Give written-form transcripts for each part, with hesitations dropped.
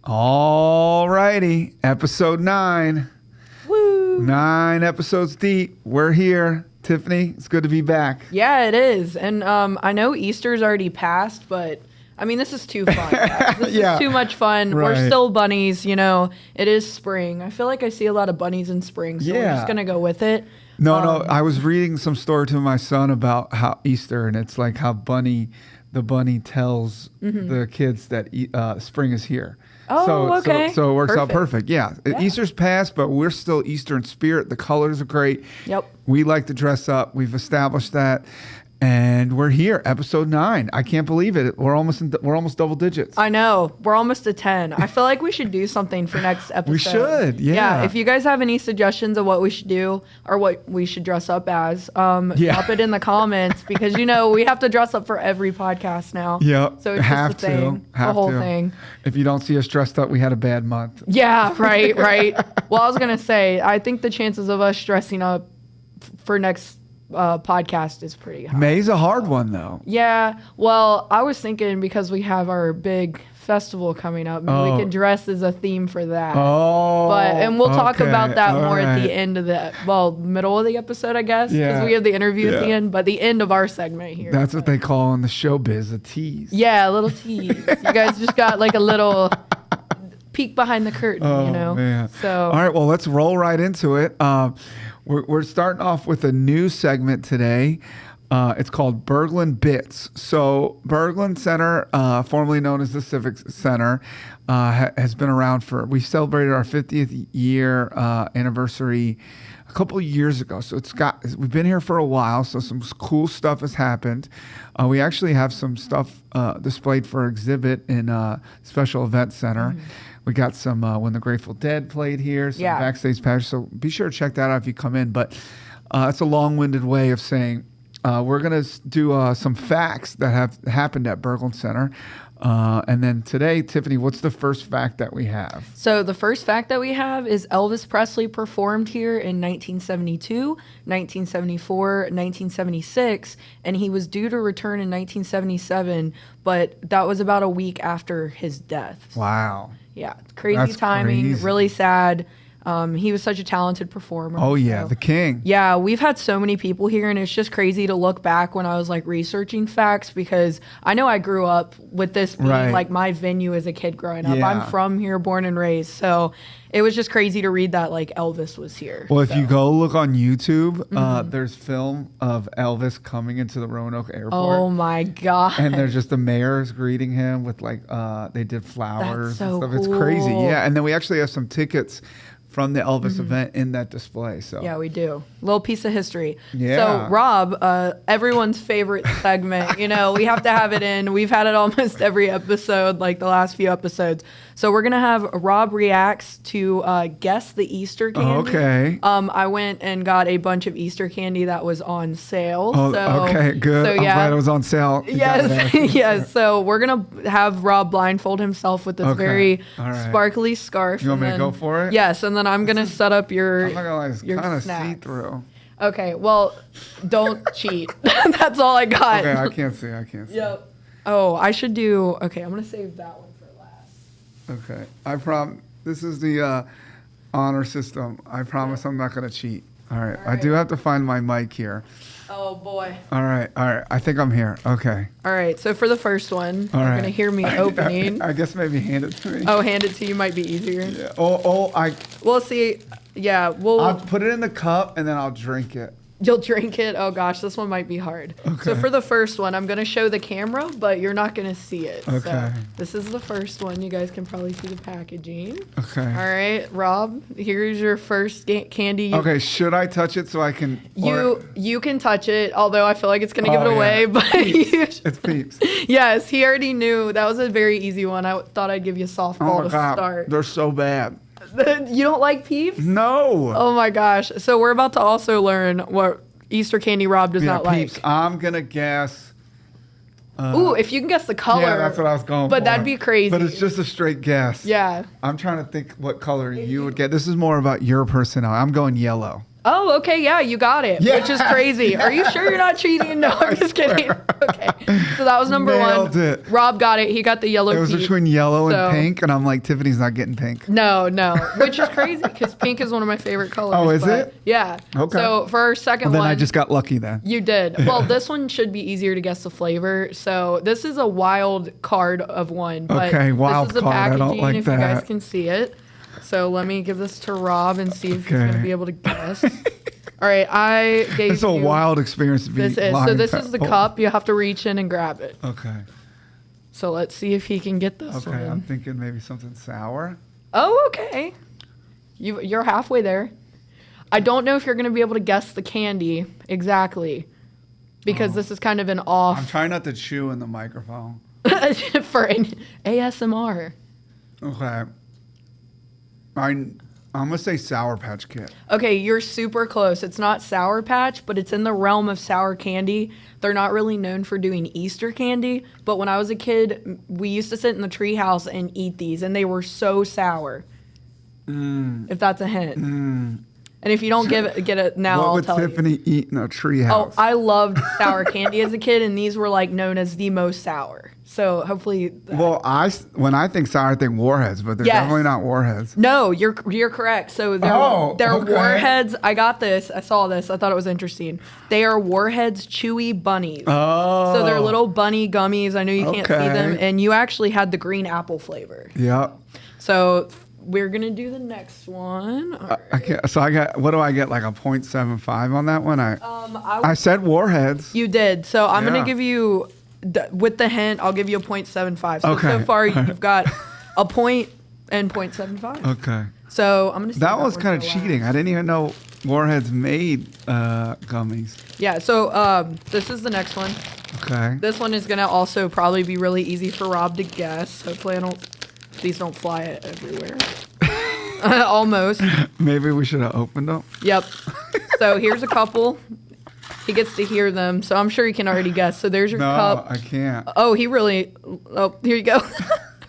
All righty, episode 9. Woo! 9 episodes deep. We're here. Tiffany, it's good to be back. Yeah, it is. And I know Easter's already passed, but I mean, this is too fun. Guys. This is too much fun. Right. We're still bunnies, you know. It is spring. I feel like I see a lot of bunnies in spring, so we're just going to go with it. No, I was reading some story to my son about how Easter, and it's like how the bunny tells the kids that spring is here. Oh, okay. So it works out perfect. Yeah. Yeah. Easter's past, but we're still Easter in spirit. The colors are great. Yep. We like to dress up. We've established that. And we're here, episode 9. I can't believe it. We're almost double digits. I know. We're almost to 10. I feel like we should do something for next episode. We should, yeah. If you guys have any suggestions of what we should do or what we should dress up as, drop it in the comments because, you know, we have to dress up for every podcast now. Yep. So it's just a thing. The whole thing. If you don't see us dressed up, we had a bad month. Yeah, right. Well, I was going to say, I think the chances of us dressing up for next podcast is pretty high. May's a hard one though. Yeah. Well, I was thinking because we have our big festival coming up, maybe we can dress as a theme for that. And we'll talk about that more at the end of middle of the episode, I guess, because we have the interview at the end, but the end of our segment here. That's what they call in the showbiz a tease. Yeah, a little tease. You guys just got like a little peek behind the curtain, you know? Man. So, all right, well, let's roll right into it. We're starting off with a new segment today. It's called Berglund Bits. So Berglund Center, formerly known as the Civic Center, has been around we celebrated our 50th year anniversary a couple of years ago. So we've been here for a while. So some cool stuff has happened. We actually have some stuff displayed for exhibit in Special Event Center. Mm-hmm. We got some when the Grateful Dead played here, some backstage patches. So be sure to check that out if you come in. But it's a long-winded way of saying we're going to do some facts that have happened at Berglund Center. And then today, Tiffany, what's the first fact that we have? So the first fact that we have is Elvis Presley performed here in 1972, 1974, 1976, and he was due to return in 1977, but that was about a week after his death. Wow. Yeah, crazy timing, really sad. He was such a talented performer. Oh, yeah, the king. Yeah, we've had so many people here, and it's just crazy to look back when I was, like, researching facts because I know I grew up with this being, like, my venue as a kid growing up. Yeah. I'm from here, born and raised, so it was just crazy to read that, like, Elvis was here. Well, if you go look on YouTube, there's film of Elvis coming into the Roanoke airport. Oh, my God. And there's just the mayors greeting him with, like, they did flowers and stuff. Cool. It's crazy, yeah. And then we actually have some tickets from the Elvis event in that display. So yeah, we do. Little piece of history. Yeah. So Rob, everyone's favorite segment, you know, we have to have it in. We've had it almost every episode, like the last few episodes. So we're going to have Rob reacts to guess the Easter candy. Okay. I went and got a bunch of Easter candy that was on sale. Oh, okay, good. So, I'm glad it was on sale. Yes. Yes. So we're going to have Rob blindfold himself with this very sparkly scarf. You want me to go for it? Yes. And then I'm going to set up your I'm not gonna lie, it's kind of see-through. Okay, well, don't cheat. That's all I got. Okay, I can't see. Yep. Oh, I should do... Okay, I'm going to save that one for last. Okay. I promise. This is the honor system. I promise I'm not going to cheat. All right. I do have to find my mic here. Oh, boy. All right. I think I'm here. Okay. All right. So for the first one, you're going to hear me opening. I guess maybe hand it to me. Oh, hand it to you might be easier. Yeah. We'll see. Yeah, I'll put it in the cup and then I'll drink it. You'll drink it? Oh, gosh, this one might be hard. Okay. So for the first one, I'm going to show the camera, but you're not going to see it. Okay. So this is the first one. You guys can probably see the packaging. Okay. All right, Rob, here's your first candy. Okay, should I touch it so I can... You can touch it, although I feel like it's going to give it away. But It's Peeps. Yes, he already knew. That was a very easy one. I thought I'd give you a softball to start. They're so bad. You don't like Peeps? No. Oh my gosh. So we're about to also learn what Easter candy Rob does not Peeps, like. I'm going to guess. Ooh, if you can guess the color. Yeah, that's what I was going for. But that'd be crazy. But it's just a straight guess. Yeah. I'm trying to think what color you would get. This is more about your personality. I'm going yellow. Oh, okay, yeah, you got it, which is crazy. Are you sure you're not cheating? No, I'm just kidding. Okay, so that was number Nailed one. It. Rob got it. He got the yellow. It was peach. between yellow and pink, and I'm like, Tiffany's not getting pink. No, which is crazy because pink is one of my favorite colors. Oh, is it? Yeah. Okay. So for our second Then one, I just got lucky then. you did. Well, this one should be easier to guess the flavor. So this is a wild card of one. But Okay, wild this is the card. I packaging don't like if that. you guys can see it. So let me give this to Rob and see if he's going to be able to guess. All right, I gave It's a wild experience to be This is so. This is the cup. You have to reach in and grab it. Okay. So let's see if he can get this one. Okay, I'm thinking maybe something sour. Oh, okay. You're halfway there. I don't know if you're going to be able to guess the candy exactly because this is kind of an off. I'm trying not to chew in the microphone. for an ASMR. Okay. I'm gonna say Sour Patch Kid. Okay, you're super close. It's not Sour Patch, but it's in the realm of sour candy. They're not really known for doing Easter candy, but when I was a kid, we used to sit in the treehouse and eat these, and they were so sour. If that's a hint. And if you don't get it now, I'll tell you. What would Tiffany eat in a treehouse? Oh, I loved sour candy as a kid, and these were like known as the most sour. So hopefully. Well, when I think sour, I think Warheads, but they're definitely not Warheads. No, you're correct. So they're okay. Warheads. I got this. I saw this. I thought it was interesting. They are Warheads Chewy Bunnies. Oh. So they're little bunny gummies. I know you can't see them, and you actually had the green apple flavor. Yep. So we're gonna do the next one. I can't, so I got. What do I get? Like a 0.75 on that one? I said Warheads. You did. So I'm gonna give you. With the hint, I'll give you a 0.75. So far, you've got a point and 0.75. Okay. So I'm gonna. That was kind of cheating. I didn't even know Warheads made gummies. Yeah. So this is the next one. Okay. This one is gonna also probably be really easy for Rob to guess. Hopefully, these don't fly everywhere. Almost. Maybe we should have opened them. Yep. So here's a couple. He gets to hear them, so I'm sure he can already guess. So there's your cup. No, I can't. Oh, here you go.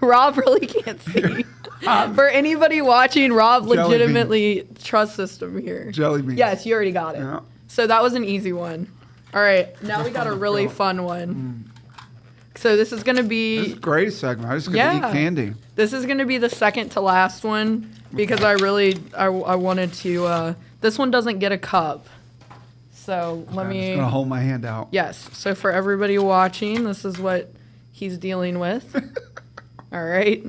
Rob really can't see. For anybody watching, Rob legitimately trust system here. Jelly beans. Yes, you already got it. Yeah. So that was an easy one. All right, now we got a really fun one. So this is going to be... This is a great segment. I just get to eat candy. This is going to be the second to last one because I wanted to... this one doesn't get a cup. So let me... I'm just going to hold my hand out. Yes. So for everybody watching, this is what he's dealing with. All right.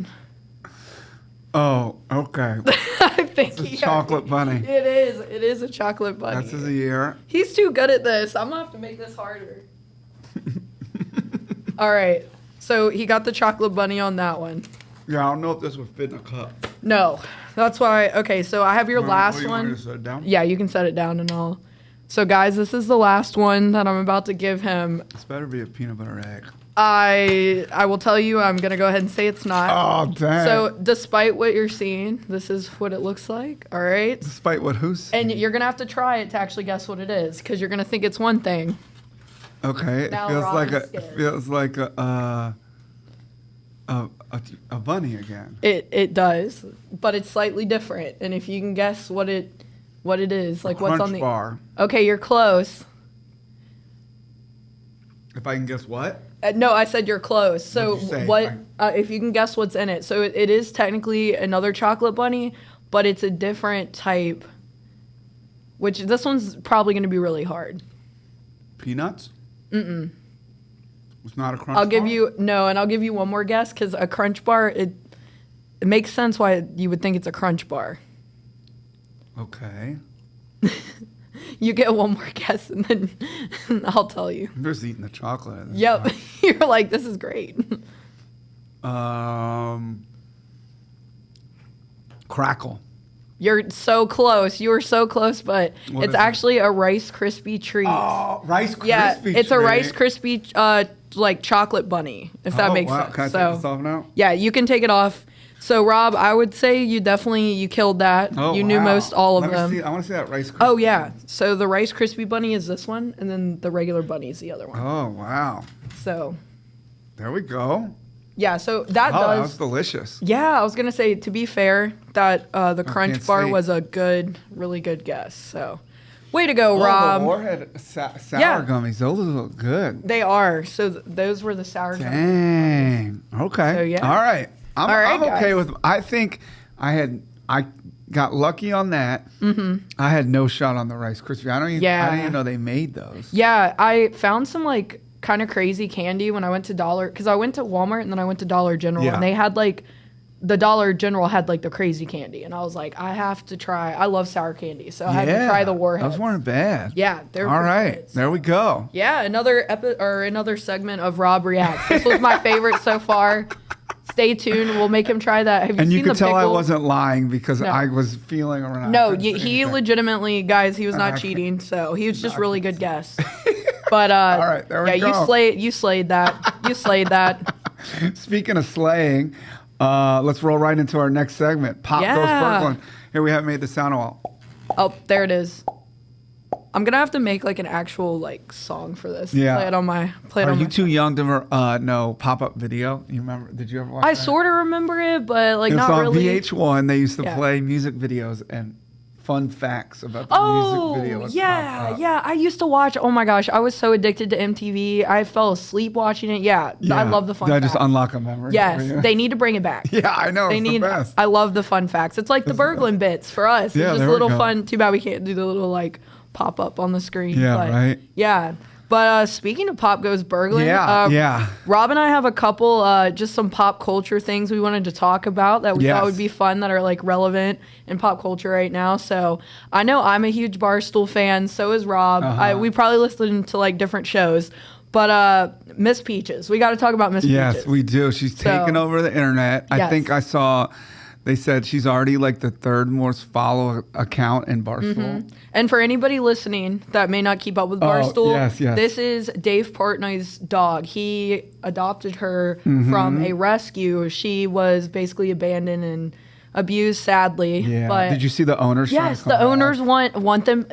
Oh, okay. I think it's a chocolate bunny. It is. It is a chocolate bunny. That's his ear. He's too good at this. I'm going to have to make this harder. All right. So he got the chocolate bunny on that one. Yeah, I don't know if this would fit in a cup. No. That's why... Okay, so I have your last one. Want me to set it down? Yeah, you can set it down and all. So, guys, this is the last one that I'm about to give him. This better be a peanut butter egg. I will tell you, I'm going to go ahead and say it's not. Oh, dang. So, despite what you're seeing, this is what it looks like, all right? Despite what who's seeing? And you're going to have to try it to actually guess what it is, because you're going to think it's one thing. Okay, Now it feels like a bunny again. It does, but it's slightly different. And if you can guess what it is, like what's on the... bar. Okay, you're close. If I can guess what? No, I said you're close. So What'd you say? if you can guess what's in it. So it is technically another chocolate bunny, but it's a different type, which this one's probably going to be really hard. Peanuts? Mm-mm. It's not a crunch I'll give bar? you... No, and I'll give you one more guess, because a crunch bar, it makes sense why you would think it's a crunch bar. Okay. You get one more guess, and then I'll tell you. I'm just eating the chocolate. At this Yep. point. You're like, this is great. Crackle. You're so close. You were so close, but What it's is it? actually a Rice Krispie treat. Oh, Rice Krispie Yeah, it's a treat. Rice Krispie like chocolate bunny, if that makes sense. Can I take this off now? Yeah, you can take it off. So Rob, I would say you killed that. Oh, You knew most all of them. I want to see that Rice Krispie. Oh yeah. So the Rice Krispie bunny is this one, and then the regular bunny is the other one. Oh, wow. So There we go. yeah, so that Oh, that does. was delicious. Yeah, I was gonna say, to be fair, that the Crunch can't Bar see. was a really good guess. So Way to go, Rob. The Warhead sour gummies. Those look good. They are. So those were the sour gummies. Dang. Okay. So, yeah. All right. I'm okay with. I think I got lucky on that. Mm-hmm. I had no shot on the Rice Krispie. I didn't even know they made those. Yeah, I found some like kind of crazy candy when I went to because I went to Walmart and then I went to Dollar General and they had like the Dollar General had like the crazy candy and I was like, I have to try. I love sour candy, so I had to try the Warheads. Those weren't bad. Yeah, they're all right. Good, so. There we go. Yeah, another segment of Rob Reacts. This was my favorite so far. Stay tuned. We'll make him try that. Have you seen the pickle? And you could tell I wasn't lying because I was feeling around. No, he legitimately, guys, he was not cheating. So he was just really good guess. But all right, there we go. You slayed that. You slayed that. Speaking of slaying, let's roll right into our next segment. Pop Goes Berglund. Here we haven't made the sound in a while. Oh, there it is. I'm gonna have to make like an actual like song for this. Yeah. Play it on my. Are you too young to know pop-up video? You remember? Did you ever watch? I sort of remember it, but like not really. It was on VH1. They used to play music videos and fun facts about the music video. Yeah. I used to watch. Oh my gosh, I was so addicted to MTV. I fell asleep watching it. Yeah. I love the fun facts. Did I just unlock a memory? Yes, they need to bring it back. Yeah, I know. It's the best. I love the fun facts. It's like the Berglund bits for us. Yeah, it's just a little fun. Too bad we can't do the little like pop up on the screen. Yeah, right. Yeah. But speaking of Pop Goes Berglund, Rob and I have a couple, just some pop culture things we wanted to talk about that we thought would be fun that are like relevant in pop culture right now. So I know I'm a huge Barstool fan. So is Rob. We probably listened to like different shows. But Miss Peaches, we got to talk about Miss Peaches. Yes, we do. She's taken over the internet. I think I saw. They said she's already like the third most followed account in Barstool. Mm-hmm. And for anybody listening that may not keep up with Barstool, this is Dave Portnoy's dog. He adopted her from a rescue. She was basically abandoned and abused, sadly. Yeah. But did you see the owners? Yes, the owners want them.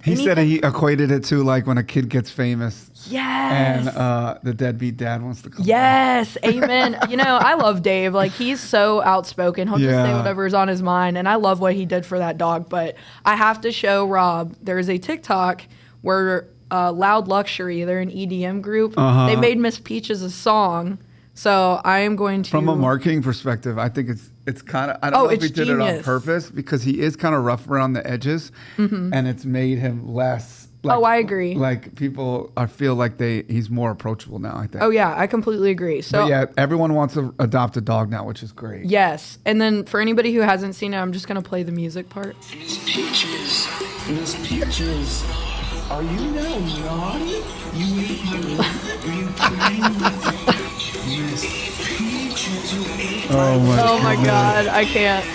He said he equated it to like when a kid gets famous. Yes. And the deadbeat dad wants to come Yes. Amen. I love Dave. Like, he's so outspoken. He'll just say whatever is on his mind. And I love what he did for that dog. But I have to show Rob, there's a TikTok where Loud Luxury, they're an EDM group. They made Miss Peaches a song. So I am going to... From a marketing perspective, I think it's kind of... I don't know if he did it on purpose because he is kind of rough around the edges. Mm-hmm. And it's made him less... I agree. Like people feel like he's more approachable now, I think. Oh yeah, I completely agree. So everyone wants to adopt a dog now, which is great. Yes. And then for anybody who hasn't seen it, I'm just going to play the music part. Miss Peaches, are you now naughty? You ate my love. Are you playing with it? Miss Peaches, you ate my love. Oh my God, I can't.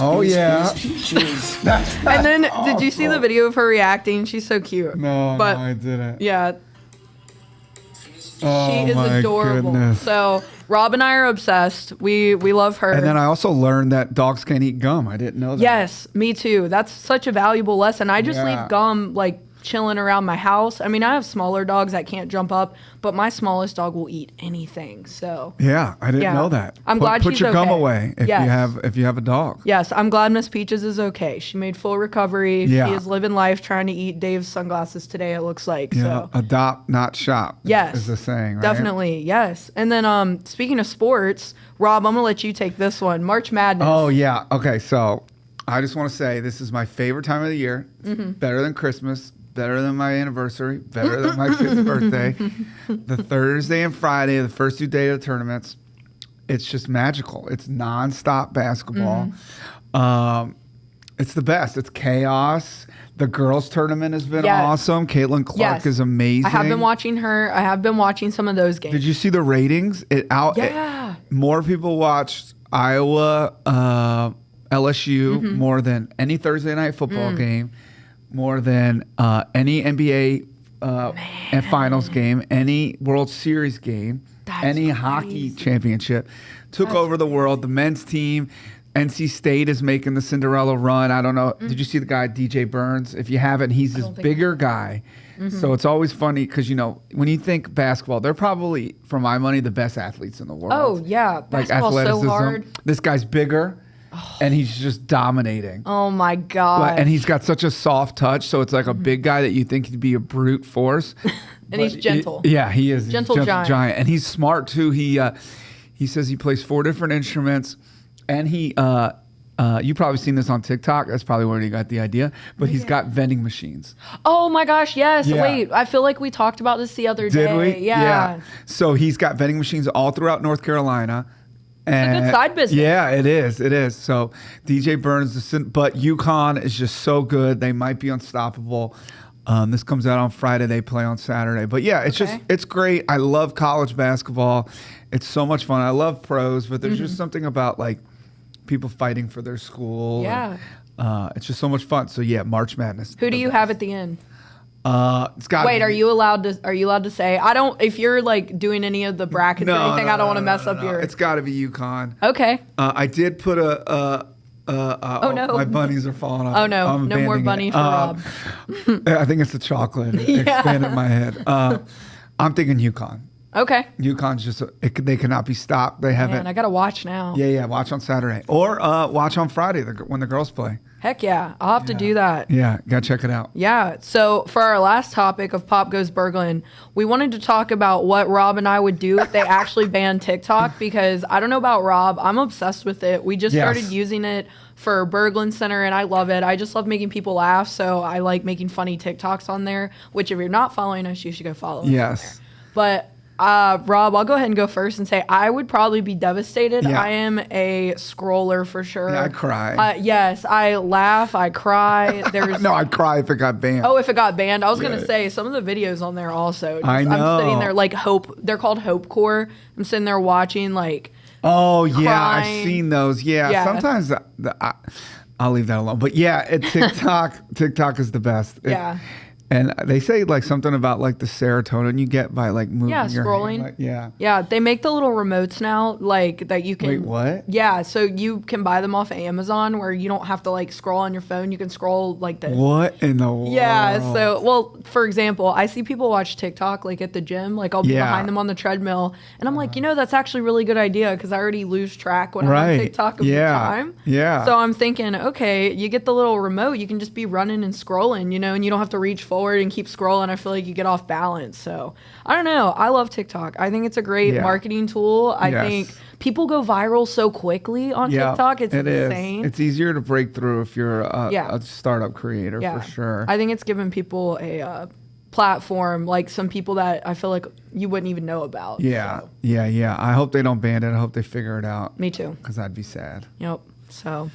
Oh yeah. And then did you see the video of her reacting? She's so cute. No, I didn't. Yeah. Oh, she is adorable. Goodness. So Rob and I are obsessed. We love her. And then I also learned that dogs can't eat gum. I didn't know that. Yes, me too. That's such a valuable lesson. I just leave gum like chilling around my house. I mean, I have smaller dogs that can't jump up, but my smallest dog will eat anything. So yeah, I didn't know that. I'm glad she's okay. Put your gum away if you have a dog. Yes, I'm glad Miss Peaches is okay. She made full recovery. Yeah. She is living life, trying to eat Dave's sunglasses today, it looks like. Yeah, so adopt, not shop. Yes, is the saying, right? Definitely, yes. And then speaking of sports, Rob, I'm gonna let you take this one. March Madness. Oh yeah. Okay, so I just want to say this is my favorite time of the year. Mm-hmm. Better than Christmas. Better than my anniversary, better than my kid's birthday. The Thursday and Friday, the first 2 days of the tournaments, it's just magical. It's nonstop basketball. Mm-hmm. It's the best. It's chaos. The girls' tournament has been awesome. Caitlin Clark is amazing. I have been watching her. I have been watching some of those games. Did you see the ratings? More people watched Iowa, LSU more than any Thursday night football game. More than any NBA and finals game, any World Series game, any hockey championship. Took over the world. The men's team, NC State is making the Cinderella run. I don't know. Did you see the guy, DJ Burns? If you haven't, he's this bigger guy. Mm-hmm. So it's always funny because, when you think basketball, they're probably, for my money, the best athletes in the world. Oh, yeah. Basketball's so hard. This guy's bigger. and he's just dominating. Oh my God. And he's got such a soft touch, so it's like a big guy that you think he'd be a brute force. And he's gentle. He is. Gentle giant. And he's smart too. He says he plays 4 different instruments, and he you probably seen this on TikTok. That's probably where he got the idea. But he's got vending machines. Oh my gosh, yes. Yeah. Wait, I feel like we talked about this the other day. Did we? Yeah. So he's got vending machines all throughout North Carolina. And it's a good side business. Yeah, it is. It is. So DJ Burns, but UConn is just so good. They might be unstoppable. This comes out on Friday. They play on Saturday. But yeah, it's great. I love college basketball. It's so much fun. I love pros, but there's just something about like people fighting for their school. Yeah. And, it's just so much fun. So yeah, March Madness. Who do you have at the end? It's got. Wait, are you allowed to say? I don't. If you're like doing any of the brackets or anything, I don't want to mess up your. It's got to be UConn. Okay. I did put oh no, my bunnies are falling off. Oh no, I'm no more bunny it. for Rob. I think it's the chocolate. It expanded in my head. I'm thinking UConn. Okay. UConn's just they cannot be stopped. They haven't. Man, I gotta watch now. Yeah. Watch on Saturday or watch on Friday when the girls play. Heck yeah, I'll have to do that. Yeah, gotta check it out. Yeah. So for our last topic of Pop Goes Berglund, we wanted to talk about what Rob and I would do if they actually banned TikTok, because I don't know about Rob, I'm obsessed with it. We just started using it for Berglund Center, and I love it. I just love making people laugh, so I like making funny TikToks on there, which if you're not following us, you should go follow us. Yes. But Rob, I'll go ahead and go first and say I would probably be devastated. Yeah. I am a scroller for sure. Yeah, I'd cry. Yes, I laugh, I cry. There's No, I'd cry if it got banned. Oh, if it got banned. I was going to say some of the videos on there also. I know. I'm sitting there like they're called Hope Core. I'm sitting there watching like Oh, yeah, crying. I've seen those. Yeah. Sometimes I'll leave that alone. But yeah, TikTok is the best. Yeah. And they say like something about like the serotonin you get by like moving your scrolling. hand. Like, yeah. Yeah, they make the little remotes now like that you can. Wait, what? Yeah, so you can buy them off of Amazon where you don't have to like scroll on your phone. You can scroll like this. What in the world? Yeah, so well, for example, I see people watch TikTok like at the gym. Like I'll be behind them on the treadmill, and I'm like, that's actually a really good idea because I already lose track when I'm on TikTok of the time. Yeah. So I'm thinking, okay, you get the little remote, you can just be running and scrolling, and you don't have to reach forward and keep scrolling. I feel like you get off balance. So I don't know. I love TikTok. I think it's a great marketing tool. I think people go viral so quickly on TikTok. It's insane. It's easier to break through if you're a startup creator for sure. I think it's given people a platform, like some people that I feel like you wouldn't even know about. Yeah. So. Yeah. I hope they don't ban it. I hope they figure it out. Me too. Because I'd be sad. Yep. So...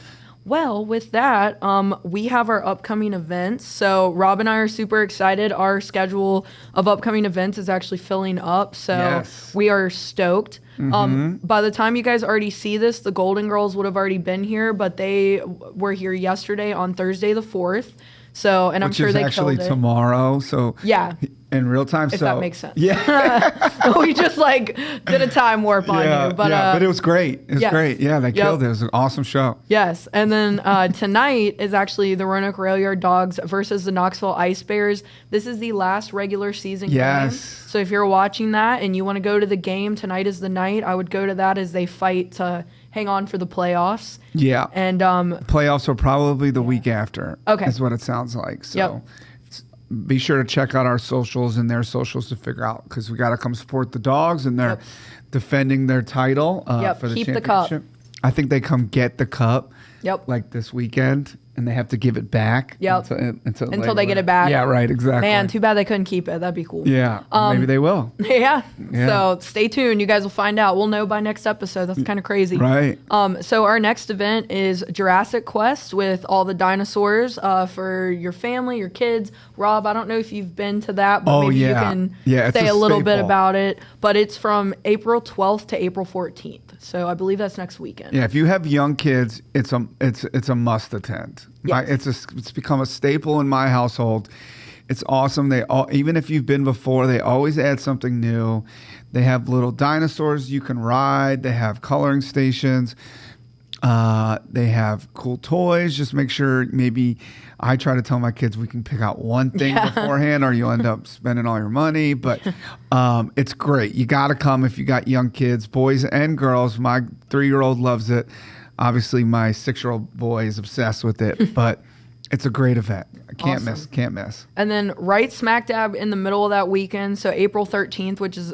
Well, with that, we have our upcoming events. So Rob and I are super excited. Our schedule of upcoming events is actually filling up. So we are stoked. By the time you guys already see this, the Golden Girls would have already been here, but they were here yesterday on Thursday the 4th. So, and I'm sure they killed it. Which is actually tomorrow. So yeah. In real time. If so that makes sense. Yeah. We just like did a time warp on you. But it was great. It was great. Yeah, they killed it. It was an awesome show. Yes. And then tonight is actually the Roanoke Rail Yard Dogs versus the Knoxville Ice Bears. This is the last regular season game. So if you're watching that and you want to go to the game, tonight is the night. I would go to that as they fight to hang on for the playoffs. Yeah. And playoffs are probably the week after. Okay. Is what it sounds like. So be sure to check out our socials and their socials to figure out, because we got to come support the Dogs, and they're defending their title for the Keep championship. the cup. I think they come get the cup like this weekend, and they have to give it back until they get it back. Yeah, right, exactly. Man, too bad they couldn't keep it. That'd be cool. Yeah, maybe they will. Yeah. So stay tuned. You guys will find out. We'll know by next episode. That's kind of crazy. Right. So our next event is Jurassic Quest with all the dinosaurs for your family, your kids. Rob, I don't know if you've been to that, but maybe you can say a little bit about it. But it's from April 12th to April 14th. So I believe that's next weekend. Yeah, if you have young kids, it's a must attend. Yes. It's become a staple in my household. It's awesome. Even if you've been before, they always add something new. They have little dinosaurs you can ride. They have coloring stations. They have cool toys. Just make sure, maybe I try to tell my kids we can pick out one thing beforehand, or you end up spending all your money. But it's great. You got to come if you got young kids, boys and girls. My 3-year-old loves it. Obviously, my 6-year-old boy is obsessed with it, but it's a great event. I can't Awesome. miss. And then right smack dab in the middle of that weekend, so April 13th, which is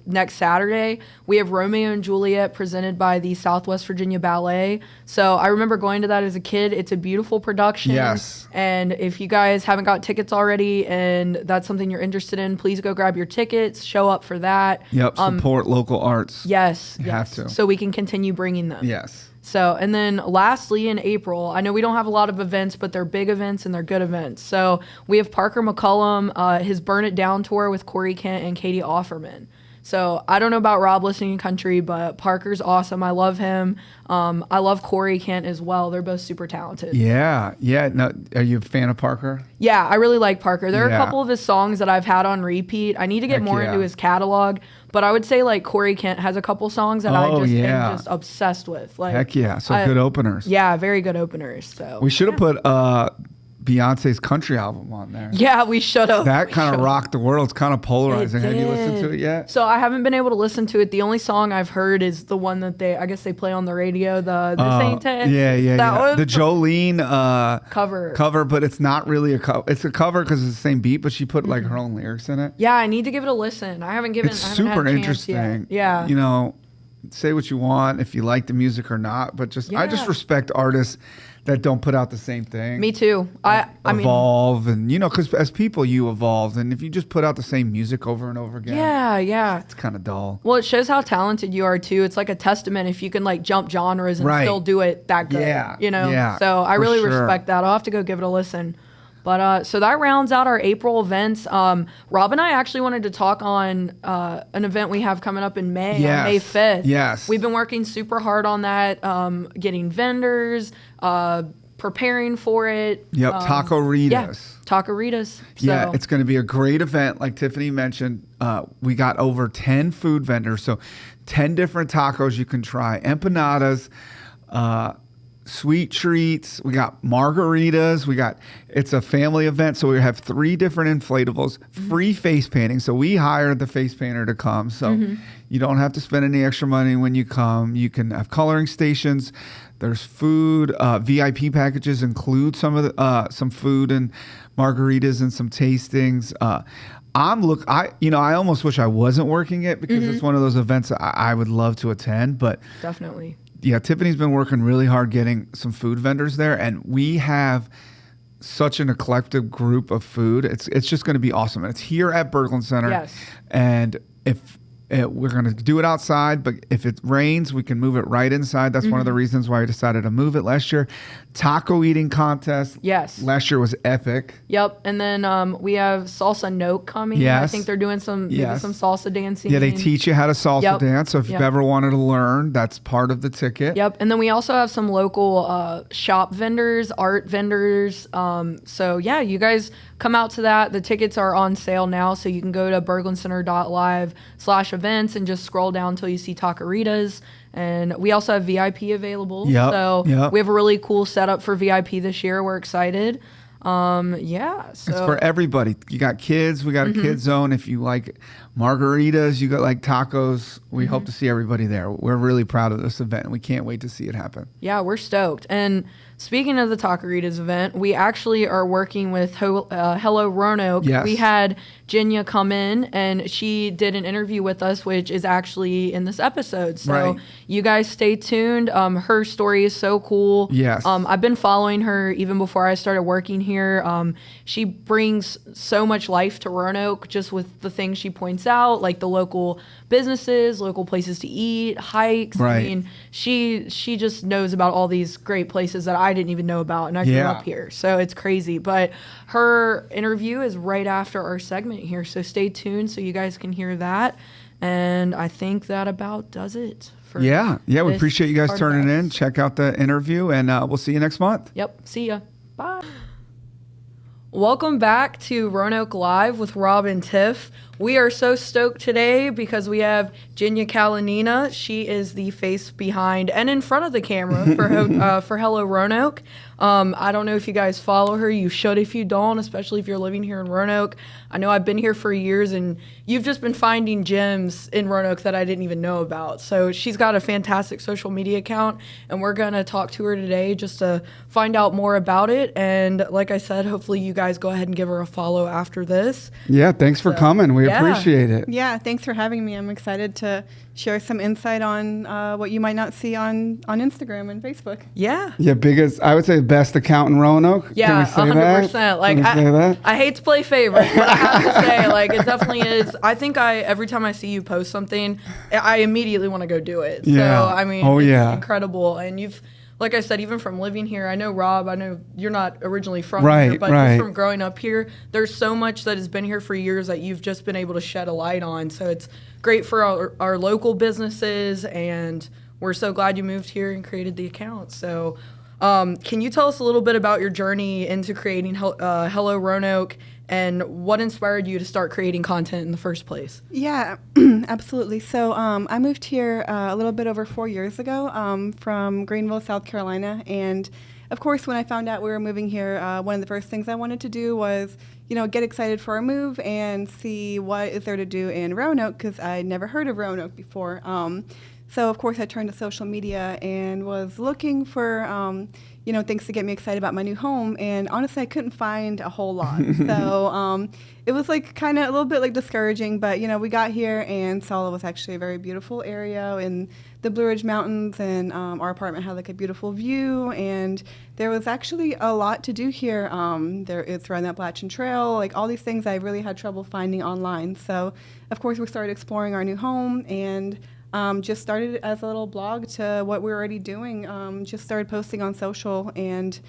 next Saturday, we have Romeo and Juliet presented by the Southwest Virginia Ballet. So I remember going to that as a kid. It's a beautiful production. Yes. And if you guys haven't got tickets already and that's something you're interested in, please go grab your tickets, show up for that. Yep, support local arts. Yes. You have to. So we can continue bringing them. Yes. So, and then lastly in April, I know we don't have a lot of events, but they're big events and they're good events. So we have Parker McCullum, his Burn It Down tour with Corey Kent and Katie Offerman. So I don't know about Rob listening to country, but Parker's awesome. I love him. I love Corey Kent as well. They're both super talented. Yeah. No, are you a fan of Parker? Yeah, I really like Parker. There are Yeah. a couple of his songs that I've had on repeat. I need to get Heck more yeah. into his catalog, but I would say like Corey Kent has a couple songs that I just am just obsessed with. Like, Heck yeah. So good openers. Yeah, very good openers. So We should have put Beyonce's country album on there. yeah, we should have. That kind of rocked the world. It's kind of polarizing. Have you listened to it yet? So I haven't been able to listen to it. The only song I've heard is the one that I guess they play on the radio. This ain't it. Yeah. That one? The Jolene cover, but it's not really a cover. It's a cover because it's the same beat, but she put like her own lyrics in it. Yeah, I need to give it a listen. I haven't It's had super a chance yet. interesting. Yeah. You know, say what you want if you like the music or not, but I just Yeah. respect artists that don't put out the same thing. Me too. I mean, evolve, and because as people you evolve, and if you just put out the same music over and over again, yeah. it's kind of dull. Well, it shows how talented you are too. It's like a testament if you can like jump genres and Right. still do it that good. Yeah, yeah, So I for really sure. respect that. I'll have to go give it a listen. But so that rounds out our April events. Rob and I actually wanted to talk on an event we have coming up in May, Yes. on May 5th. Yes. We've been working super hard on that, getting vendors, preparing for it. Yep, Taco-ritas. Yeah, Taco-ritas. Yeah, So- it's going to be a great event. Like Tiffany mentioned, we got over 10 food vendors, so 10 different tacos you can try. Empanadas, sweet treats. We got margaritas. It's a family event, so we have 3 different inflatables, free face painting. So we hired the face painter to come, so you don't have to spend any extra money when you come. You can have coloring stations. There's food. VIP packages include some food and margaritas and some tastings. I almost wish I wasn't working it because it's one of those events I would love to attend, but Definitely. yeah, Tiffany's been working really hard getting some food vendors there, and we have such an eclectic group of food. It's just going to be awesome, and it's here at Berglund Center. Yes. And if we're going to do it outside, but if it rains, we can move it right inside. That's one of the reasons why we decided to move it last year. Taco eating contest. Yes. Last year was epic. Yep, and then we have Salsa Note coming. I Yes. think they're doing some salsa dancing. Yeah, they teach you how to salsa Yep. dance. So if you've ever wanted to learn, that's part of the ticket. Yep, and then we also have some local shop vendors, art vendors. So yeah, you guys come out to that. The tickets are on sale now, so you can go to berglundcenter.live/events and just scroll down until you see Taco-ritas. And we also have VIP available. Yep, So yep. we have a really cool setup for VIP this year. We're excited. Yeah. So It's for everybody. You got kids. We got a kid zone. If you like margaritas, you got like tacos. We hope to see everybody there. We're really proud of this event, and we can't wait to see it happen. yeah, we're stoked. And speaking of the Taco-ritas event, we actually are working with Hello Roanoke. Yes. We had Genya come in, and she did an interview with us, which is actually in this episode. So Right. you guys stay tuned. Her story is so cool. Yes. I've been following her even before I started working here. She brings so much life to Roanoke just with the things she points out, like the local businesses, local places to eat, hikes. Right. I mean, she just knows about all these great places that I didn't even know about, and I grew Yeah. up here, so it's crazy. But her interview is right after our segment here, so stay tuned so you guys can hear that. And I think that about does it. For Yeah. We this appreciate you guys podcast. turning in. Check out the interview, and we'll see you next month. Yep. See ya. Bye. Welcome back to Roanoke Live with Rob and Tiff. we are so stoked today because we have Genya Kalinina. She is the face behind and in front of the camera for Hello Roanoke. I don't know if you guys follow her. You should if you don't, especially if you're living here in Roanoke. I know I've been here for years, and you've just been finding gems in Roanoke that I didn't even know about. So she's got a fantastic social media account, and we're going to talk to her today just to find out more about it. And like I said, hopefully you guys go ahead and give her a follow after this. Yeah, thanks for coming. We appreciate it. Yeah, thanks for having me. I'm excited to share some insight on what you might not see on Instagram and Facebook. Yeah. Yeah, biggest, I would say best account in Roanoke. Yeah, Can we say 100%. That? Like, I hate to play favorites, but I have to say, like, it definitely is. I think every time I see you post something, I immediately want to go do it. Yeah. So, I mean, it's incredible. And you've, like I said, even from living here, I know, Rob, I know you're not originally from here, but just from growing up here, there's so much that has been here for years that you've just been able to shed a light on. So it's great for our local businesses, and we're so glad you moved here and created the account. So can you tell us a little bit about your journey into creating Hello Roanoke and what inspired you to start creating content in the first place? Yeah, absolutely. So I moved here a little bit over 4 years ago from Greenville, South Carolina. And of course, when I found out we were moving here, one of the first things I wanted to do was, get excited for our move and see what is there to do in Roanoke, because I'd never heard of Roanoke before. So, of course, I turned to social media and was looking for, things to get me excited about my new home. And honestly, I couldn't find a whole lot. So it was kind of a little bit discouraging. But, we got here and saw it was actually a very beautiful area in the Blue Ridge Mountains. And our apartment had a beautiful view. And there was actually a lot to do here. It's around that Blatchin Trail, all these things I really had trouble finding online. So, of course, we started exploring our new home and just started as a little blog to what we're already doing. Just started posting on social, and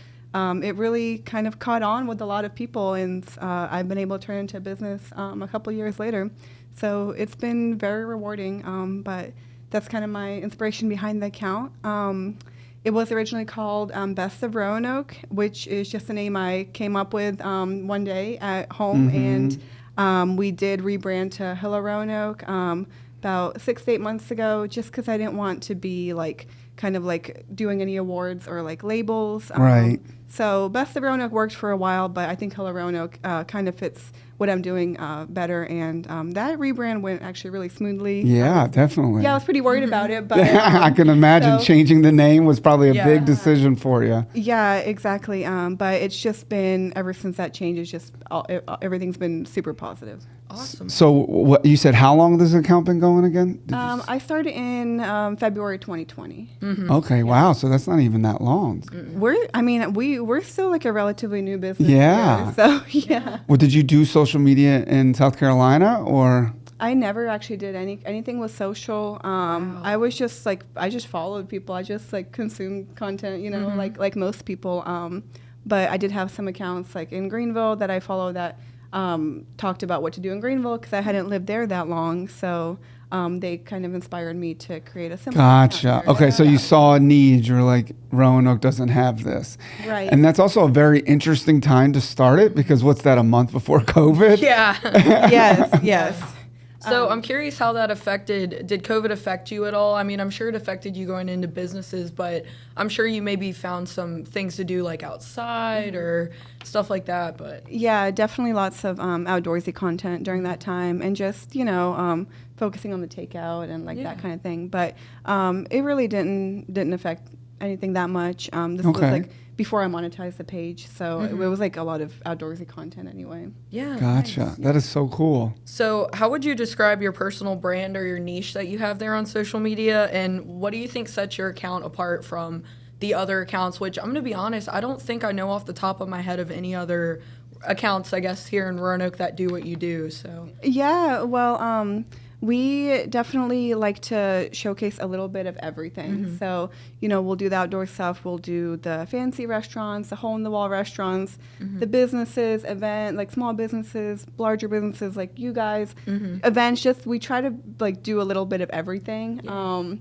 it really kind of caught on with a lot of people, and I've been able to turn it into a business a couple years later. So it's been very rewarding, but that's kind of my inspiration behind the account. It was originally called Best of Roanoke, which is just a name I came up with one day at home, and we did rebrand to Hello Roanoke about 6 to 8 months ago, just because I didn't want to be doing any awards or labels. Right. So Best of Roanoke worked for a while, but I think Hello Roanoke kind of fits what I'm doing better, and that rebrand went actually really smoothly. Yeah, definitely. Yeah, I was pretty worried about it, but I can imagine changing the name was probably a big decision for you. Yeah, exactly. But it's just been, ever since that change, it's just everything's been super positive. Awesome. So what you said, how long has this account been going again? I started in February 2020. Okay, wow. So that's not even that long. We're still a relatively new business. Yeah. Here, so yeah. Well, did you do social media in South Carolina, or? I never actually did anything with social. I was just I just followed people. I just consumed content, like most people. But I did have some accounts in Greenville that I follow that talked about what to do in Greenville, because I hadn't lived there that long. So they kind of inspired me to create a similar Gotcha. Okay, so you saw a need. You're like, Roanoke doesn't have this. Right. And that's also a very interesting time to start it, because what's that, a month before COVID? Yeah. Yes. So I'm curious how that did COVID affect you at all? I mean, I'm sure it affected you going into businesses, but I'm sure you maybe found some things to do outside or stuff like that. But yeah, definitely lots of outdoorsy content during that time, and just, focusing on the takeout and that kind of thing. But it really didn't affect anything that much. This was before I monetized the page, so it was a lot of outdoorsy content anyway. Yeah. Gotcha. Nice. That is so cool. So how would you describe your personal brand or your niche that you have there on social media, and what do you think sets your account apart from the other accounts, which I'm going to be honest, I don't think I know off the top of my head of any other accounts, I guess, here in Roanoke that do what you do. So yeah, well, we definitely like to showcase a little bit of everything. So, we'll do the outdoor stuff. We'll do the fancy restaurants, the hole-in-the-wall restaurants, the businesses, small businesses, larger businesses like you guys, events. Just we try to do a little bit of everything. Yeah.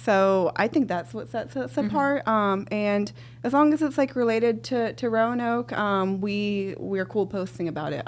So I think that's what sets us apart. And as long as it's related to Roanoke, we're cool posting about it.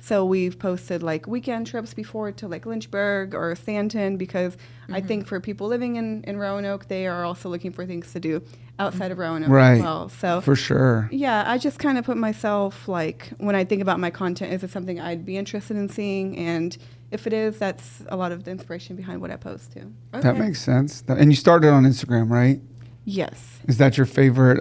So we've posted like weekend trips before to like Lynchburg or Stanton because I think for people living in Roanoke, they are also looking for things to do outside of Roanoke as well. So for sure. Yeah, I just kind of put myself like, when I think about my content, is it something I'd be interested in seeing? And if it is, that's a lot of the inspiration behind what I post too. Okay. That makes sense. And you started on Instagram, right? Yes. Is that your favorite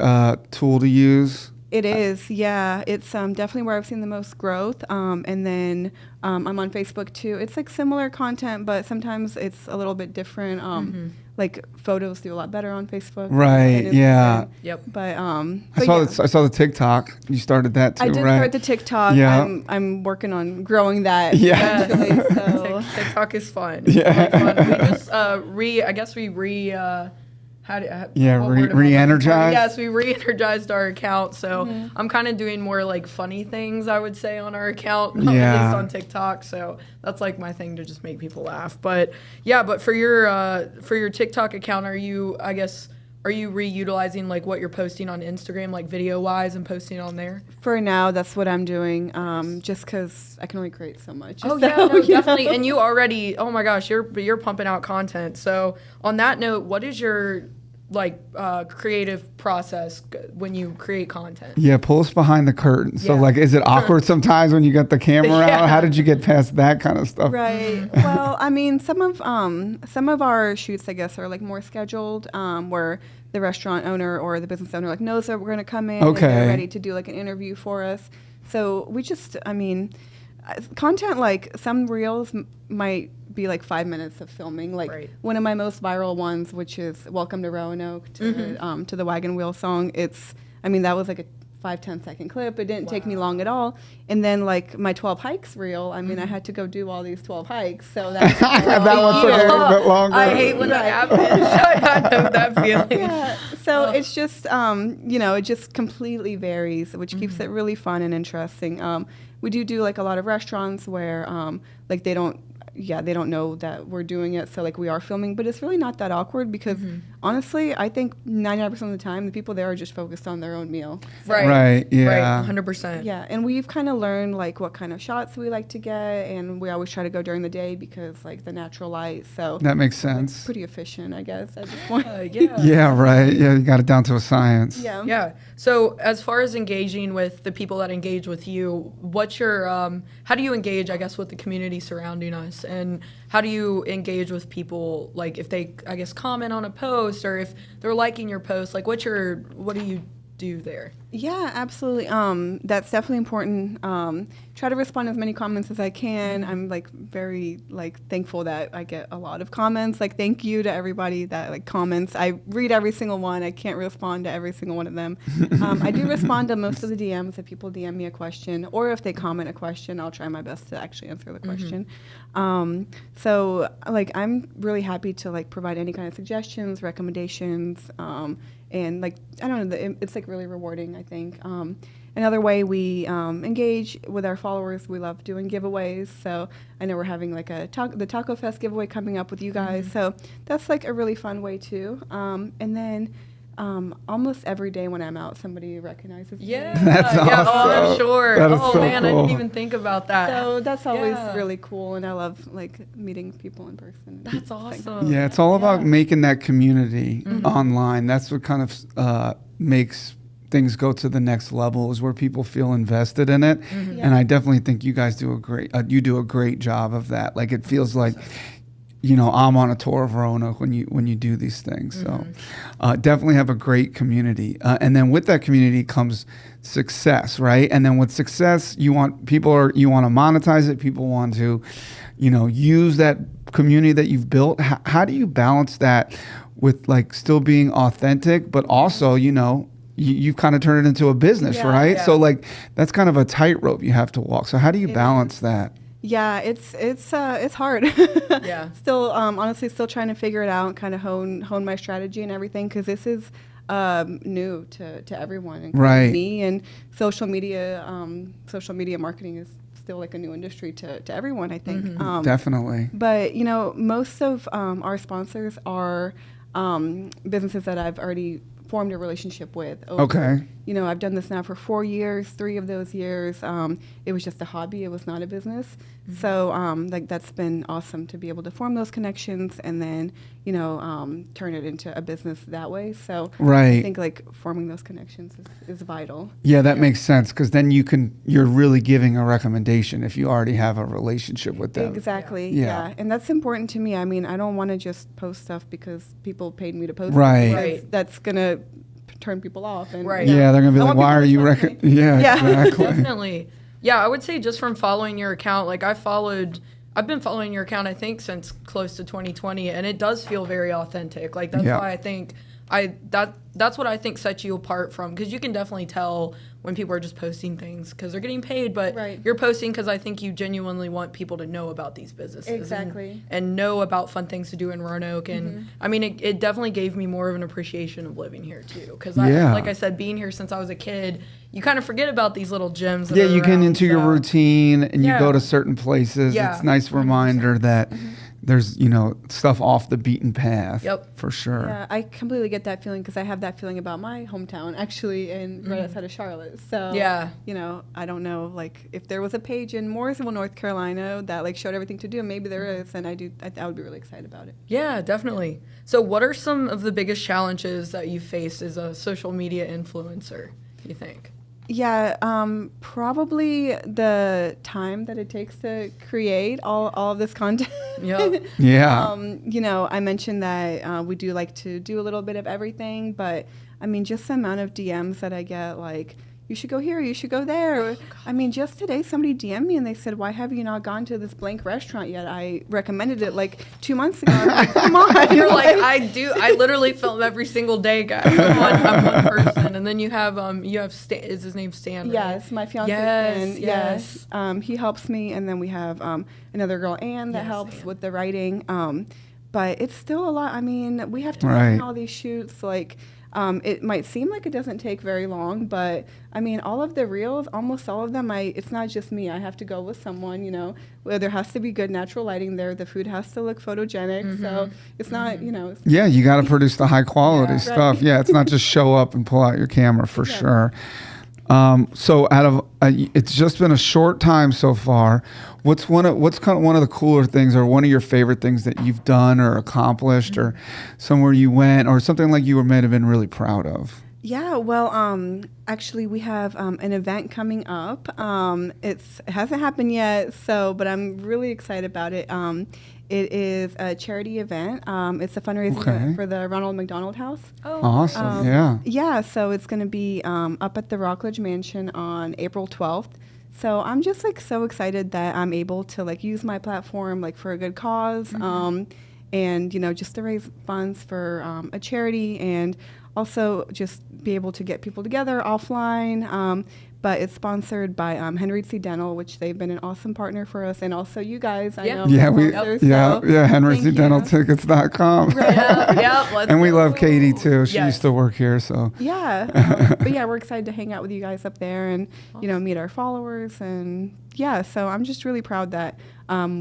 tool to use? It is, yeah. It's definitely where I've seen the most growth. And then I'm on Facebook too. It's like similar content, but sometimes it's a little bit different. Like photos do a lot better on Facebook. Right. Yeah. Yep. But I saw the TikTok. You started that too, I did right? start the TikTok. Yeah. I'm working on growing that. Yeah. Eventually, so. TikTok is fun. Yeah. It's fun. We just re-energized. Yes, we re-energized our account. So I'm kind of doing more like funny things, I would say, on our account, not at least on TikTok. So that's like my thing to just make people laugh. But yeah, but for your TikTok account, are you reutilizing like what you're posting on Instagram, like video wise, and posting it on there? For now, that's what I'm doing. Just because I can only create so much. Oh so, yeah, no, definitely. And you already, oh my gosh, you're pumping out content. So on that note, what is your creative process when you create content? Yeah, pull us behind the curtain. So, like, is it awkward sometimes when you got the camera out? How did you get past that kind of stuff? Right. Well, I mean, some of our shoots, I guess, are like more scheduled, where the restaurant owner or the business owner like knows that we're going to come in and they're ready to do like an interview for us. So we just, I mean, content like some reels might be like 5 minutes of filming. Like one of my most viral ones, which is "Welcome to Roanoke" to the Wagon Wheel song. That was like a 5-10 second clip. It didn't take me long at all. And then like my 12 hikes reel, I mean, I had to go do all these 12 hikes. So that one took a little bit longer. I hate when that happens. I know that feeling. Yeah. So it's just, it just completely varies, which keeps it really fun and interesting. We do like a lot of restaurants where like they don't know that we're doing it, so like we are filming, but it's really not that awkward because honestly, I think 99% of the time the people there are just focused on their own meal. So, Right. Yeah. 100%. Yeah, and we've kind of learned like what kind of shots we like to get, and we always try to go during the day because like the natural light. So that makes sense. It's pretty efficient, I guess, at this point. Yeah. Right. Yeah. You got it down to a science. Yeah. Yeah. So as far as engaging with the people that engage with you, what's your how do you engage, I guess, with the community surrounding us? And how do you engage with people, like if they, I guess, comment on a post or if they're liking your post, like what do you do there? Yeah, absolutely. That's definitely important. Try to respond to as many comments as I can. I'm like very like thankful that I get a lot of comments. Like thank you to everybody that like comments. I read every single one. I can't respond to every single one of them. I do respond to most of the DMs if people DM me a question, or if they comment a question, I'll try my best to actually answer the question. So like I'm really happy to like provide any kind of suggestions, recommendations, and like I don't know, it's like really rewarding, I think. Another way we engage with our followers, we love doing giveaways. So I know we're having like the Taco Fest giveaway coming up with you guys. So that's like a really fun way too. And then almost every day when I'm out, somebody recognizes me. That's awesome. Oh, I'm sure. That is so man, cool. I didn't even think about that. So that's always really cool, and I love like meeting people in person. That's awesome. Yeah, it's all about making that community online. That's what kind of makes things go to the next level, is where people feel invested in it. And I definitely think you guys do a great job of that. Like it feels like, I'm on a tour of Roanoke when you do these things. So definitely have a great community. And then with that community comes success, right? And then with success, you want to monetize it. People want to, use that community that you've built. How do you balance that with like still being authentic, but also, you've kind of turned it into a business, right? Yeah. So like that's kind of a tightrope you have to walk. So how do you balance that? Yeah, it's hard. Yeah. Still, honestly, still trying to figure it out and kind of hone my strategy and everything, because this is new to everyone, including me. And social media marketing is still like a new industry to everyone, I think. Definitely. But most of our sponsors are businesses that I've already formed a relationship with. Okay. You know, I've done this now for 4 years. 3 of those years, it was just a hobby. It was not a business. So, like, that's been awesome to be able to form those connections and then, you know, turn it into a business that way. So, I think, like, forming those connections is vital. Yeah, that makes sense, because then you're really giving a recommendation if you already have a relationship with them. Exactly. Yeah. Yeah. And that's important to me. I mean, I don't want to just post stuff because people paid me to post Right. it. Right. That's going to turn people off. And, Right. you know, Yeah, they're gonna be I like, want "Why people are to you trust rec?" me. Yeah, Yeah. exactly. Definitely. Yeah, I would say just from following your account, like I've been following your account, I think, since close to 2020, and it does feel very authentic. Like, that's Yeah. why I think that's what I think sets you apart from, because you can definitely tell when people are just posting things because they're getting paid, but Right. you're posting because I think you genuinely want people to know about these businesses. Exactly. And know about fun things to do in Roanoke. And I mean, it definitely gave me more of an appreciation of living here too. Because Yeah. like I said, being here since I was a kid, you kind of forget about these little gems. That Yeah, are you get around, into your so- routine and you Yeah. go to certain places. Yeah, It's a nice reminder that there's, you know, stuff off the beaten path. Yep. For sure. Yeah, I completely get that feeling because I have that feeling about my hometown, actually, right outside of Charlotte. So, Yeah. you know, I don't know, like, if there was a page in Mooresville, North Carolina that, like, showed everything to do, and maybe there is, and I would be really excited about it. Yeah, definitely. So what are some of the biggest challenges that you faced as a social media influencer, you think? Yeah, probably the time that it takes to create all of this content. Yep. Yeah. You know, I mentioned that we do like to do a little bit of everything, but I mean, just the amount of DMs that I get, like, you should go here, you should go there. I mean, just today somebody DM'd me and they said, why have you not gone to this blank restaurant yet? I recommended it like 2 months ago. I'm like, come on. You're like, I literally film every single day, guys. I'm one person. And then you have is his name Stan? Right? Yes, my fiance. Yes, Yes. He helps me, and then we have another girl, Anne, that Yes, helps Anne. with the writing. But it's still a lot. I mean, we have to Right. plan all these shoots. Like, it might seem like it doesn't take very long, but I mean, all of the reels, almost all of them, it's not just me. I have to go with someone, you know, where there has to be good natural lighting there. The food has to look photogenic. So it's not, you know. Yeah, you got to produce the high quality Yeah. stuff. Right. Yeah, it's not just show up and pull out your camera for Exactly. sure. So out of it's just been a short time so far. What's kind of one of the cooler things, or one of your favorite things that you've done or accomplished, or somewhere you went, or something like you might have been really proud of? Yeah, well, actually, we have an event coming up. It hasn't happened yet, but I'm really excited about it. It is a charity event. It's a fundraising event for the Ronald McDonald House. Oh, Awesome. Yeah. Yeah, so it's going to be up at the Rockledge Mansion on April 12th. So I'm just like so excited that I'm able to like use my platform like for a good cause, and you know, just to raise funds for a charity, and also just be able to get people together offline. But it's sponsored by Henry C. Dental, which they've been an awesome partner for us, and also you guys. I Yeah. know. Yeah, sponsors, so thank you. henrycdentaltickets.com. yeah. And we love Katie too. She Yes. used to work here, so Yeah, but yeah, we're excited to hang out with you guys up there and you know, meet our followers, and yeah, so I'm just really proud that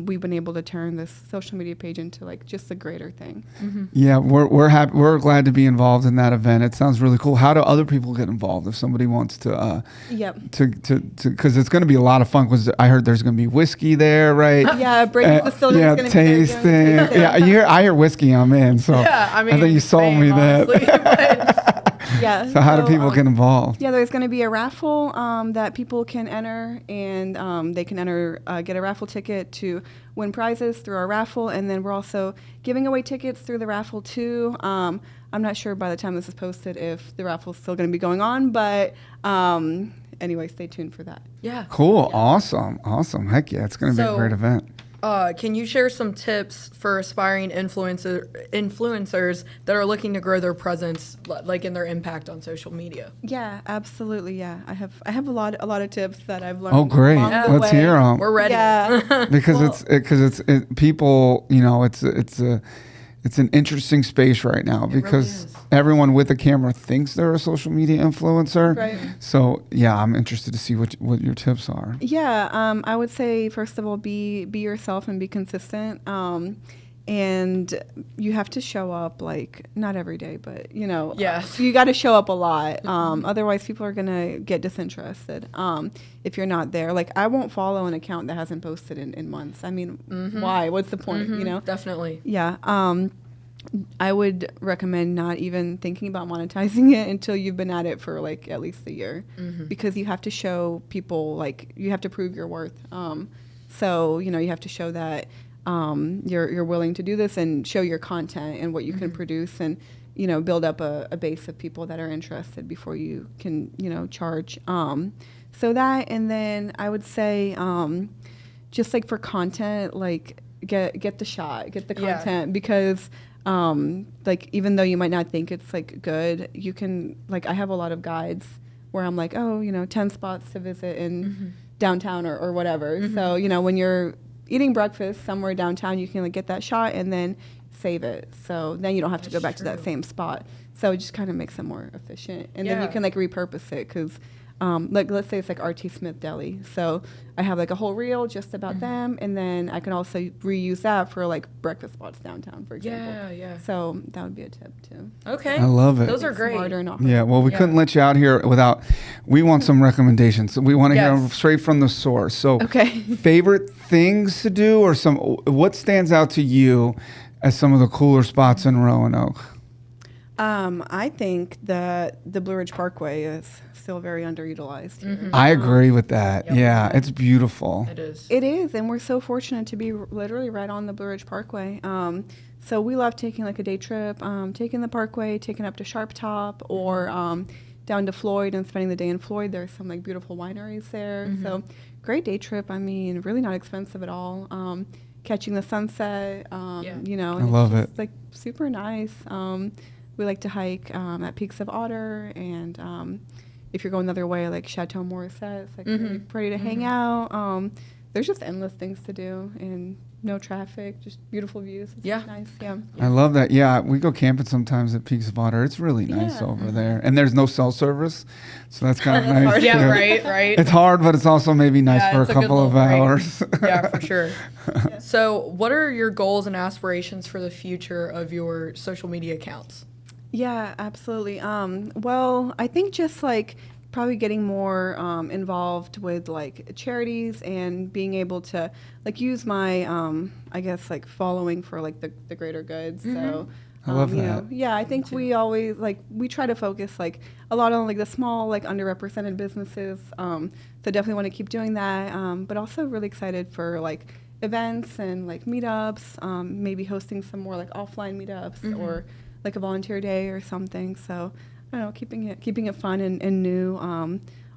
we've been able to turn this social media page into like just a greater thing. yeah, we're happy. We're glad to be involved in that event. It sounds really cool. How do other people get involved if somebody wants to? Yep. Because it's going to be a lot of fun. Because I heard there's going to be whiskey there, right? Yeah, Brady's Distillery yeah, is going to be there doing tasting. tasting. Yeah, I hear whiskey. I'm in. So Yeah, I mean, think you sold same, me that. honestly, but- Yeah. So how do people get involved? Yeah, there's going to be a raffle that people can enter, and they can get a raffle ticket to win prizes through our raffle, and then we're also giving away tickets through the raffle too. I'm not sure by the time this is posted if the raffle's still going to be going on, but anyway, stay tuned for that. yeah. Cool. Awesome. Heck yeah, it's going to be a So- great event. Can you share some tips for aspiring influencers that are looking to grow their presence, like in their impact on social media? Yeah, absolutely. Yeah, I have a lot of tips that I've learned. Oh, great. along the Let's way. hear them. We're ready. Yeah. Because people, you know, it's an interesting space right now because is. everyone with a camera thinks they're a social media influencer. Right. So yeah, I'm interested to see what your tips are. Yeah, I would say first of all, be yourself and be consistent. and you have to show up, like, not every day, but, Yes. you got to show up a lot. Otherwise, people are going to get disinterested if you're not there. Like, I won't follow an account that hasn't posted in months. I mean, why? What's the point, Definitely. Yeah. I would recommend not even thinking about monetizing it until you've been at it for, like, at least a year. Because you have to show people, like, you have to prove your worth. So, you have to show that you're willing to do this and show your content and what you can produce and, build up a base of people that are interested before you can, charge. So that, and then I would say just like for content, like get the shot, get the content because like even though you might not think it's like good, you can, like I have a lot of guides where I'm like, 10 spots to visit in downtown or whatever. So, when you're eating breakfast somewhere downtown, you can like get that shot and then save it. So then you don't have to go back to that same spot. So it just kind of makes it more efficient. And then you can like repurpose it because like let's say it's like RT Smith Deli. So I have like a whole reel just about them, and then I can also reuse that for like breakfast spots downtown, for example. Yeah. So that would be a tip too. Okay. I love it. Those are great. Smarter, not Yeah, well, we couldn't let you out here without. We want some recommendations. We want to hear them straight from the source. So, favorite things to do, or what stands out to you as some of the cooler spots in Roanoke? I think that the Blue Ridge Parkway is still very underutilized here. I agree with that. Yeah, it's beautiful. It is. It is, and we're so fortunate to be literally right on the Blue Ridge Parkway. So we love taking like a day trip, taking the Parkway, taking up to Sharp Top, or down to Floyd and spending the day in Floyd. There's some like beautiful wineries there. So great day trip. I mean, really not expensive at all. Catching the sunset, I love it. It's like super nice. We like to hike at Peaks of Otter, and if you're going the other way, like Chateau Morissette, it's like really pretty to hang out. There's just endless things to do, and no traffic, just beautiful views. It's nice. Yeah. I love that. Yeah, we go camping sometimes at Peaks of Otter. It's really nice over there, and there's no cell service, so that's kind of nice. Yeah, too. right. It's hard, but it's also maybe nice for a couple of hours. Yeah, for sure. So, what are your goals and aspirations for the future of your social media accounts? Yeah, absolutely. Well, I think just like probably getting more involved with like charities and being able to like use my, I guess like following for like the greater good. So I love that. I think we always like, we try to focus like a lot on like the small, like underrepresented businesses. So definitely want to keep doing that. But also really excited for like events and like meetups, maybe hosting some more like offline meetups or like a volunteer day or something. So I don't know, keeping it fun and new.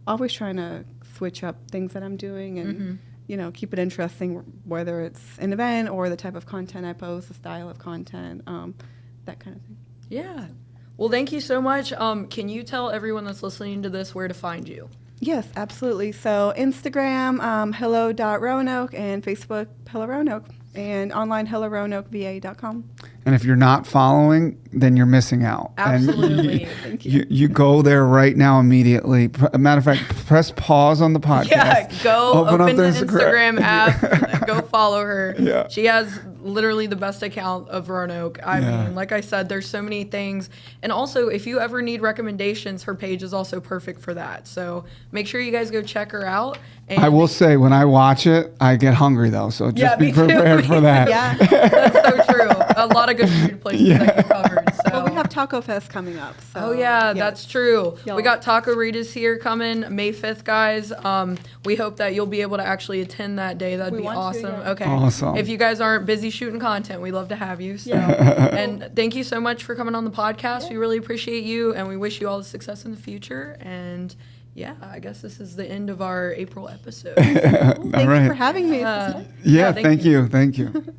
Always trying to switch up things that I'm doing and keep it interesting, whether it's an event or the type of content I post, the style of content, that kind of thing. Yeah. Well, thank you so much. Can you tell everyone that's listening to this where to find you? Yes, absolutely. So Instagram, hello.roanoke, and Facebook, Hello Roanoke, and online helloroanokeva.com. And if you're not following, then you're missing out. Absolutely. And Thank you. You go there right now immediately. Matter of fact, press pause on the podcast. Yeah, go open up the Instagram app, go follow her. Yeah. She has literally the best account of Roanoke. I mean, like I said, there's so many things. And also, if you ever need recommendations, her page is also perfect for that. So make sure you guys go check her out. And I will say, when I watch it, I get hungry though. So just be prepared for that. Yeah. That's so true. A lot of good food places that you covered. So. Well, we have Taco Fest coming up. So, That's true. Y'all. We got Taco Ritas here coming May 5th, guys. We hope that you'll be able to actually attend that day. That'd be awesome. Okay. Awesome. If you guys aren't busy shooting content, we'd love to have you. So. And thank you so much for coming on the podcast. We really appreciate you, and we wish you all the success in the future. And yeah, I guess this is the end of our April episode. Thank you for having me. Thank you.